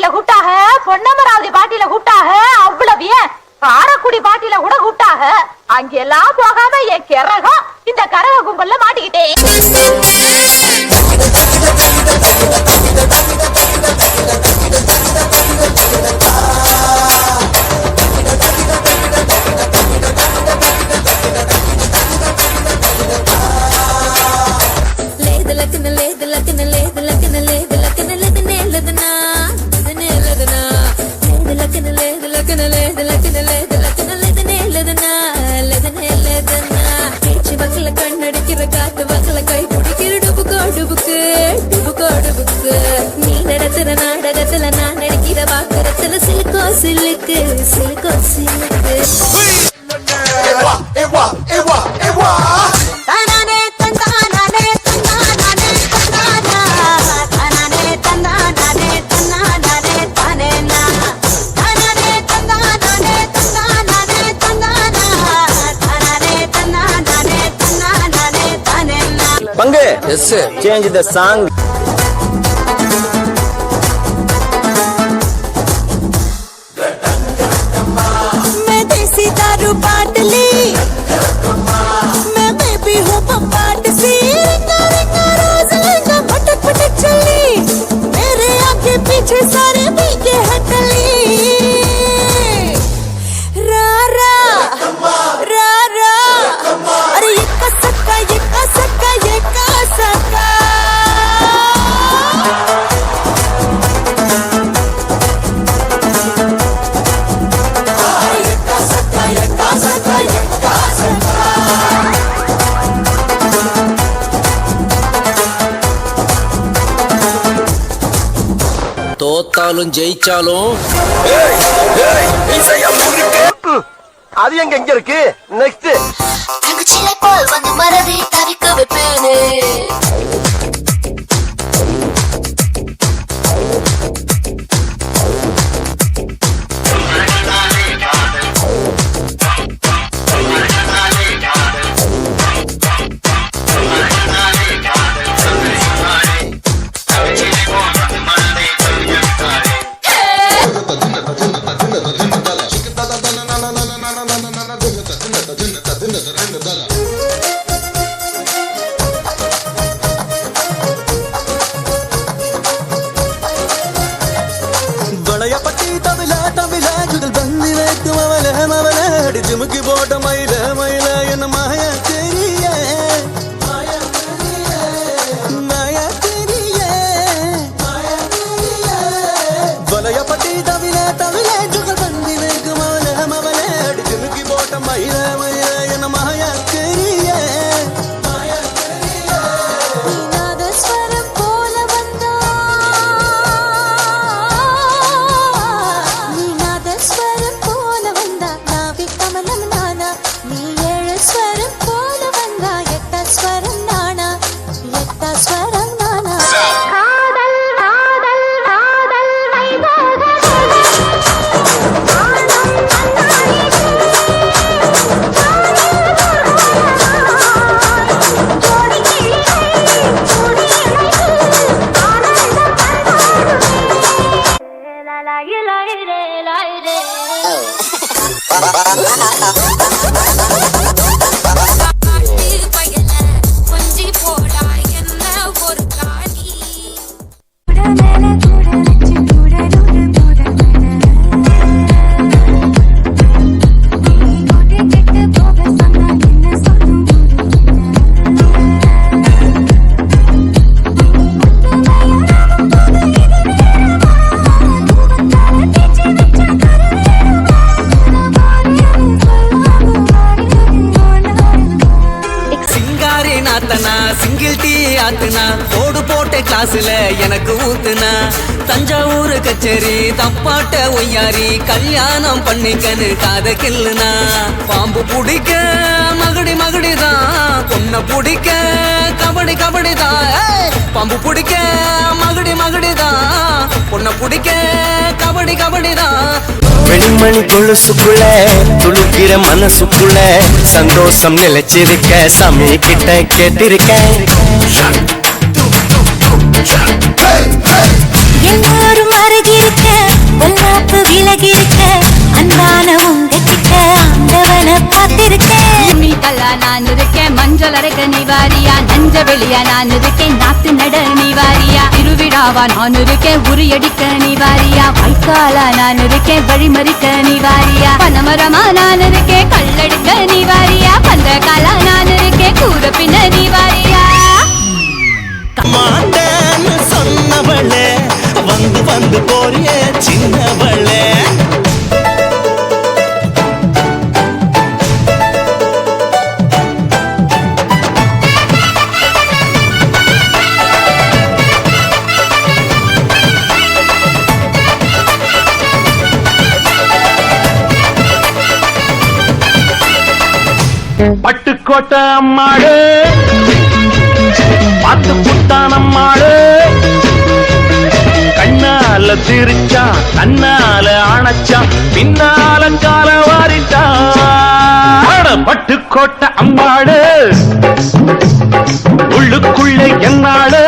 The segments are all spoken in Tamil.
பாட்டியில கூப்பிட்டாக, பொன்னமராவதி பாட்டியில கூப்பிட்டாக, அவ்வளவு ஏன் காரக்குடி பாட்டியில கூட கூப்பிட்டாக. அங்கெல்லாம் போகாம என் கிறகம் இந்த கரக கும்பல்ல மாட்டிக்கிட்டேன். நாடகத்துல நான் நடிக்கிற வாக்கரத்துல சிலுக்கோ சிலுக்கு சிலுக்கோ சிலுக்கு தானானே தந்தானானே தந்தானானே தந்தானா தானானே தந்தானானே தந்தானானே தானேனா தானானே தந்தானானே தந்தானானே தந்தானா தானானே தந்தானானே தந்தானானே தானேனா. பங்கு எஸ் சேஞ்ச் தி சாங். தோத்தாலும் ஜெயிச்சாலும் அது எங்க இருக்கு. நெக்ஸ்ட் தங்கச்சிலை போல் வந்து மனதை தவிக்க வைப்பேனே. ஜிமுக்கி போட்ட மயில மயில என்ன மாயா தெரிய மாயா தெரிய வலைய பட்டி தவில தவில ஜுகல் பந்தி வைக்கு மவல மவல ஜிமுக்கி போட்ட மயில மயில என்ன மாயா தெரிய கிளாஸ்ல எனக்கு ஊத்துனா தஞ்சாவூர் கச்சேரி தப்பாட்ட ஒய்யாரி கல்யாணம் பண்ணிக்கன்னு காத கில்லுனா பாம்பு பிடிக்க மகடி மகடிதான் பொண்ண பிடிக்க கபடி கபடிதான் பாம்பு பிடிக்க மகடி மகடிதான் பொண்ண பிடிக்க கபடி கபடிதான் வெண்மணி கொலுசுக்குள்ள துளுக்கிற மனசுக்குள்ள சந்தோஷம் நிலைச்சிருக்க சாமி கிட்ட கேட்டிருக்கேன். எல்லாரும் அருகிருக்க மாவா நான் இருக்கேன் உரியடிக்க நீ வாரியா, வைக்காலா நான் இருக்கேன் வழிமறிக்க நீ வாரியா, பனமரமா நான் இருக்கேன் கல்லடிக்க நீ வாரியா, பந்தகாலா நான் இருக்கேன் கூற பின்ன நீ வாரியா. மாட்டேன்னு சொன்னவளே வந்து வந்து போறியே சின்னவளே. பட்டுக்கோட்டை அம்மாடு பார்த்து புட்டான் அம்மாடு, கண்ணால சிரிச்சா கண்ணால அணைச்சா பின்னால கால வாரிட்டா. பட்டுக்கோட்டை அம்மாடு உள்ளுக்குள்ளே என்னாடு,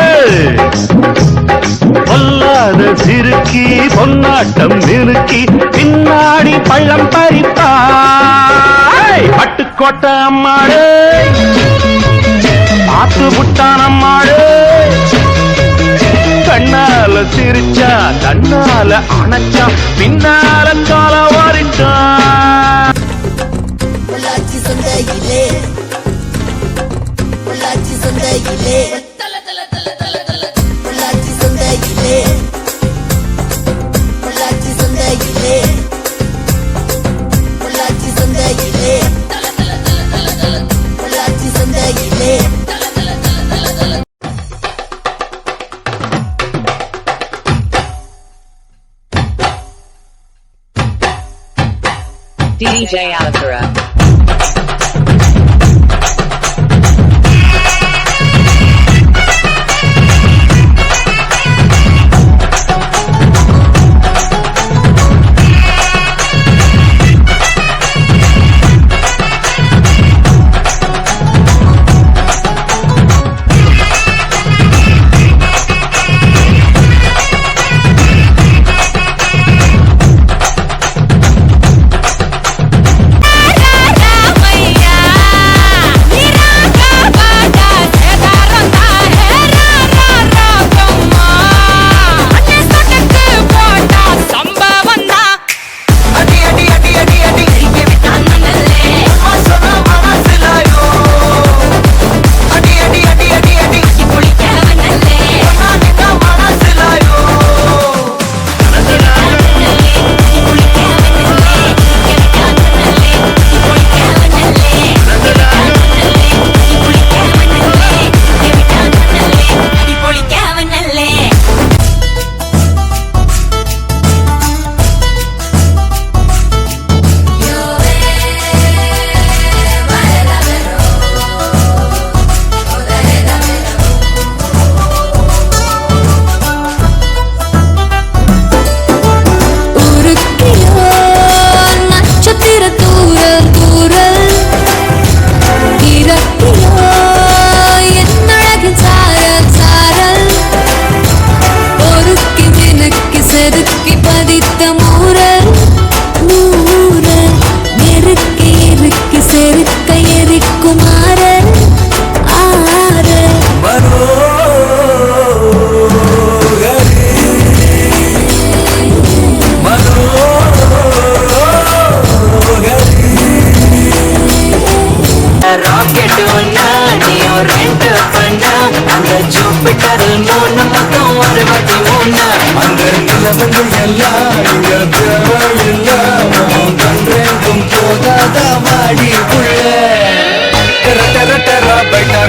பொல்லாத சிறுக்கி பொன்னாட்டம் நிறுக்கி பின்னாடி பள்ளம் பறிப்பா. பட்டுக்கோட்டை அம்மாடு பார்த்து புட்டான் அம்மாடு, கண்ணால சிரிச்சா கண்ணால அணைச்சா பின்னால கால வாரிட்டா. பொள்ளாச்சி சந்தையிலே பொள்ளாச்சி சந்தையிலே பொள்ளாச்சி சந்தையிலே பொள்ளாச்சி சந்தையிலே பொள்ளாச்சி சந்தையிலே பொள்ளாச்சி சந்தையிலே. DJ Alakara.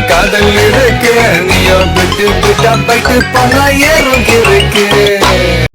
காதல் இருக்கு நீயோ விட்டு விட்டா பைட்டு போனா ஏறும் இருக்கு.